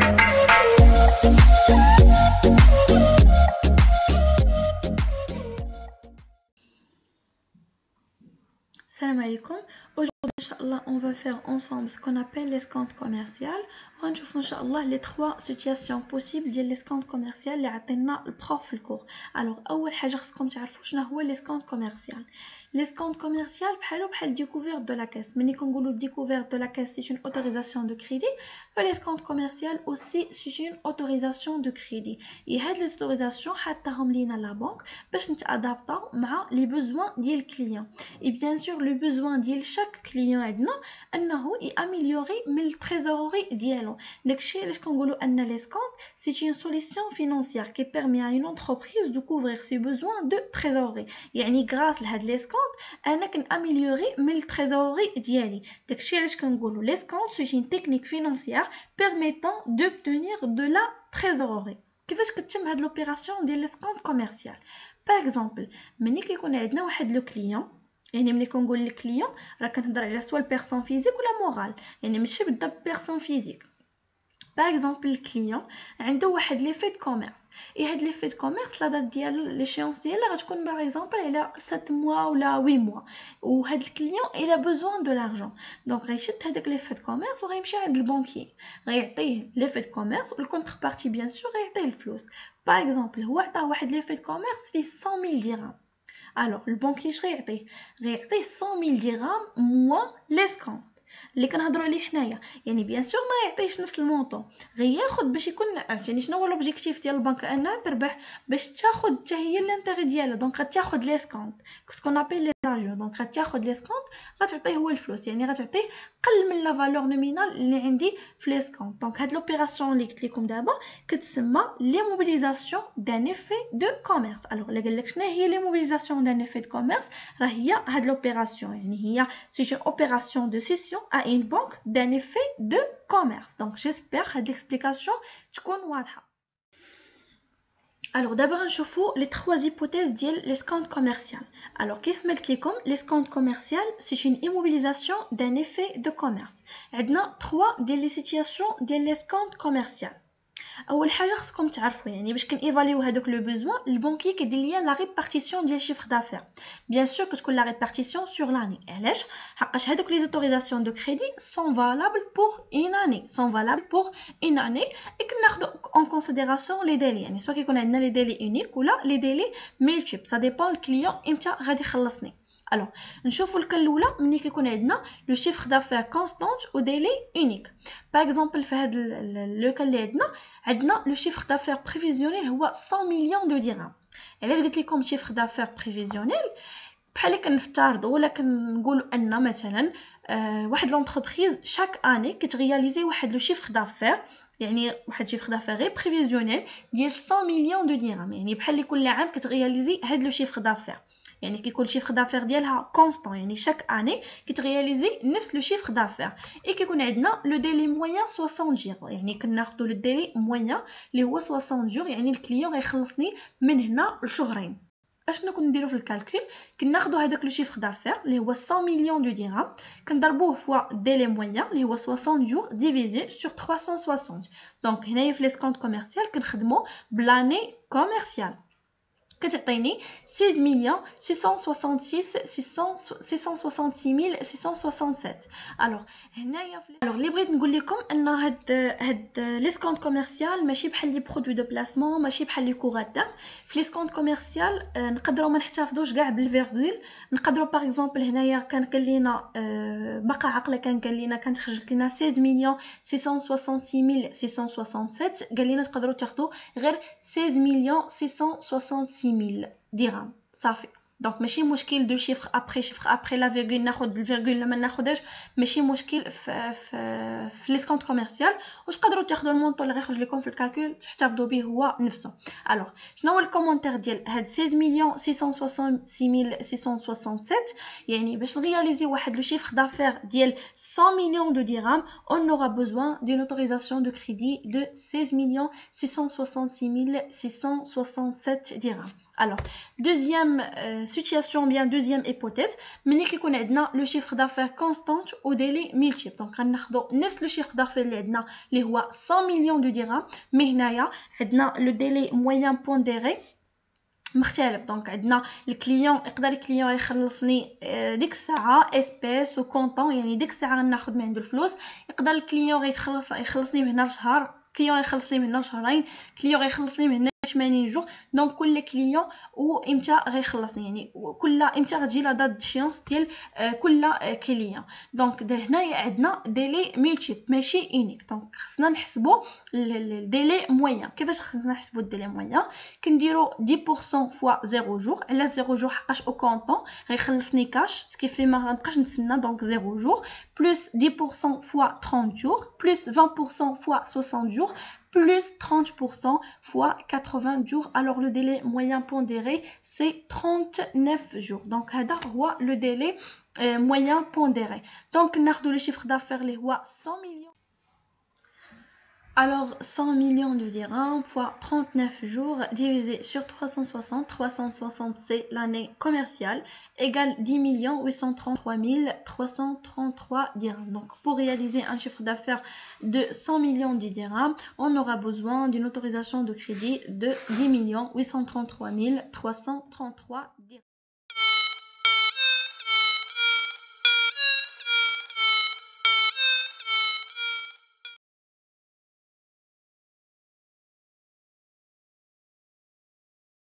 Salam alaikum. Aujourd'hui, Inch'Allah, on va faire ensemble ce qu'on appelle l'escompte commercial. On va voir Inch'Allah les trois situations possibles de l'escompte commercial اللي عطينا البروف في الكور. Alors, أول حاجة خصكم تعرفوا شنو هو l'escompte commercial. L'escompte commercial بحال découverte de la caisse. ملي كنقولوا découverte de la caisse, c'est une autorisation de crédit. L'escompte commercial aussi, c'est une autorisation de crédit. Et هاد les autorisations حطاهم لينا la banque باش نتادابطاو مع les besoins ديال الكليون. Et bien sûr, le besoin ديال chaque client عندنا انه ياميليوري من التريزوري ديالو. داكشي علاش كنقولوا ان l'escompte c'est une solution financière qui permet à une entreprise de couvrir ses besoins de trésorerie. يعني grâce لهاد l'escompte انا كناميليوري من التريزوري ديالي. داكشي علاش كنقولوا l'escompte c'est une technique financière permettant d'obtenir de la trésorerie. كيفاش كتتم هاد l'opération ديال l'escompte commercial؟ par exemple ملي كيكون عندنا واحد لو كليون، يعني ملي كنقول الكليون راه كنهضر على سوا البيرسون فيزيك ولا مورال، يعني ماشي بالضبط بيرسون فيزيك. باغ اكزومبل الكليون عنده واحد لي في كوميرس، اي هاد لي في كوميرس لا دات ديالو ليشيونس ديالها غتكون باغ اكزومبل على 7 موا ولا 8 موا، وهاد الكليون الى بوزوان دو لارجون. دونك غيشد هذاك لي في كوميرس وغيمشي عند البنكي غيعطيه لي في كوميرس والكونتر بارتي بيان سور غيعطيه الفلوس. باغ اكزومبل هو عطاه واحد لي في كوميرس فيه 100000 درهم. Alors, le banquier غيعطيه 100000 درهم moins l'escompte اللي كنهضروا عليه حنايا. يعني بيان سور ما يعطيش نفس المونطون، غياخد باش يكون يعني شنو هو لوبجيكتيف ديال البنك انها تربح باش تاخد حتى هي الانتيغي ديالها. دونك غتاخد ليسكونط كسكون ابيل لي زاجون. دونك غتاخد ليسكونط غتعطيه هو الفلوس، يعني غتعطيه قل من لا فالور نومينال اللي عندي في ليسكونط. دونك هاد لوبيراسيون اللي قلت لكم دابا كتسمى لي موبيليزاسيون دان ايفي دو كوميرس. الوغ الا قال لك شنو هي لي موبيليزاسيون دان ايفي دو كوميرس، راه هي هاد لوبيراسيون، يعني هي سي اون اوبيراسيون دو سيسيون à une banque d'un effet de commerce. Donc j'espère que l'explication تكون واضحة. Alors d'abord نشوفوا les trois hypothèses ديال l'escompte commercial. Alors كيف ما قلت لكم l'escompte commercial c'est une immobilisation d'un effet de commerce. عندنا trois ديال les situations ديال l'escompte commercial. اول حاجه خصكم تعرفوا يعني باش كنيفاليو هذوك لو بوزوان البنكي كيدير ليا لا ريبارتيسيون ديال شيفر دافير. بيان سور كتكون لا ريبارتيسيون سور لاني. علاش؟ حقاش هذوك لي زوتوريزاسيون دو كريدي سون فالابل بور اون اني، سون فالابل بور اون اني، اي كناخذوا اون كونسيديراسيون لي ديلي، يعني سواء كيكون عندنا لي ديلي اونيك ولا لي ديلي ميلتيبل، سا ديبون الكليون امتى غادي يخلصني. الو نشوفوا الكل الاولى ملي كيكون عندنا لو شيفر دافير كونستانت و ديلي اونيك. باغ اكزومبل في هذا لو كال اللي عندنا لو شيفر دافير بريفيزيونيل هو 100 مليون دو درهم. علاش قلت لكم شيفر دافير بريفيزيونيل؟ بحال كنفترضوا ولا كنقولوا ان مثلا واحد لونتربريز شاك اني كترياليزي واحد لو شيفر دافير، يعني واحد شيفر دافير غير بريفيزيونيل ديال 100 مليون دو درهم، يعني بحال كل عام كترياليزي هاد لو شيفر دافير، يعني كيكون شيفر دافير ديالها كونستون، يعني شاك اني كترياليزي نفس لو شيفر دافير. اي كيكون عندنا لو ديلي موين 60 جور، يعني كناخذوا لو ديلي موين اللي هو 60 جور، يعني الكليون غيخلصني من هنا لشهرين. اشنو كنديروا في الكالكول؟ كناخذوا هذاك لو شيفر دافير اللي هو 100 مليون دو درهم كنضربوه فوا ديلي موين اللي هو 60 جور ديفيزي سور 360. دونك هنايا في ليسكونط كوميرسيال كنخدموا بلاني كوميرسيال كتعطيني 16,666,667. الوغ هنايا الوغ اللي بغيت نقول لكم ان هاد ليسكونط كوميرسيال ماشي بحال لي برودوي دو بلاسمون، ماشي بحال لي كورات دام. في ليسكونط كوميرسيال نقدروا ما نحتفظوش كاع بالفيرغول، نقدروا باغ اكزومبل هنايا كان قال لينا بقى عقله كان قال لنا كانت خرجت لنا 16,666,667، قال لنا تقدروا تاخذوا غير 16,666,000 درهم صافي. دونك ماشي مشكل دو شيفر ابري لا فيرغول ناخذ الفيرغول لما ناخذهاش، ماشي مشكل في ليسكونط كوميرسيال. واش تقدروا تاخذوا المونطون اللي غيخرج لكم في الكالكول تحتفظوا به هو نفسه. الوغ شنو هو الكومونتير ديال هاد 16,666,667؟ يعني باش نرياليزي واحد لو شيفر دافير ديال 100 مليون دو درهم on aura besoin d'une autorisation de crédit de 16,666,667 dirhams. Alors, deuxième situation, bien deuxième hypothèse, ملي كيكون عندنا لو chiffre d'affaires constant au délai multiple. Donc غناخدو نفس لو chiffre d'affaires اللي عندنا اللي هو 100 مليون دو درهم، مي هنايا عندنا لو délai moyen pondéré مختلف. دونك عندنا الكليون يقدر الكليون يخلصني ديك الساعه اسبيس وكونطون، يعني ديك الساعه غناخد من عنده الفلوس. يقدر الكليون يخلصني من هنا لشهر، كليون يخلصني من هنا لشهرين، كليون يخلصني من هنا 80 جوغ. دونك كل كليون وامتى غيخلصني، يعني كل امتى غتجي لا دات ديشيونس ديال كل كليون. دونك هنايا عندنا ديلي مولتيبل ماشي اونيك. دونك خصنا نحسبوا الديلي موين. كيفاش خصنا نحسبوا الديلي موين؟ كنديروا 10% فوا 0 جوغ. على 0 جوغ حقاش او كونطون غيخلصني كاش سكيفي ما غنبقاش نتسنى. دونك 0 جوغ بلس 10% فوا 30 جوغ بلس 20% فوا 60 جوغ plus 30% fois 80 jours. Alors le délai moyen pondéré c'est 39 jours. Donc هذا هو le délai moyen pondéré. Donc ناخذ le chiffre d'affaires اللي هو 100 millions. Alors 100 millions de dirhams fois 39 jours divisé sur 360, 360 c'est l'année commerciale, égale 10 833 333 dirhams. Donc pour réaliser un chiffre d'affaires de 100 millions de dirhams, on aura besoin d'une autorisation de crédit de 10 833 333 dirhams.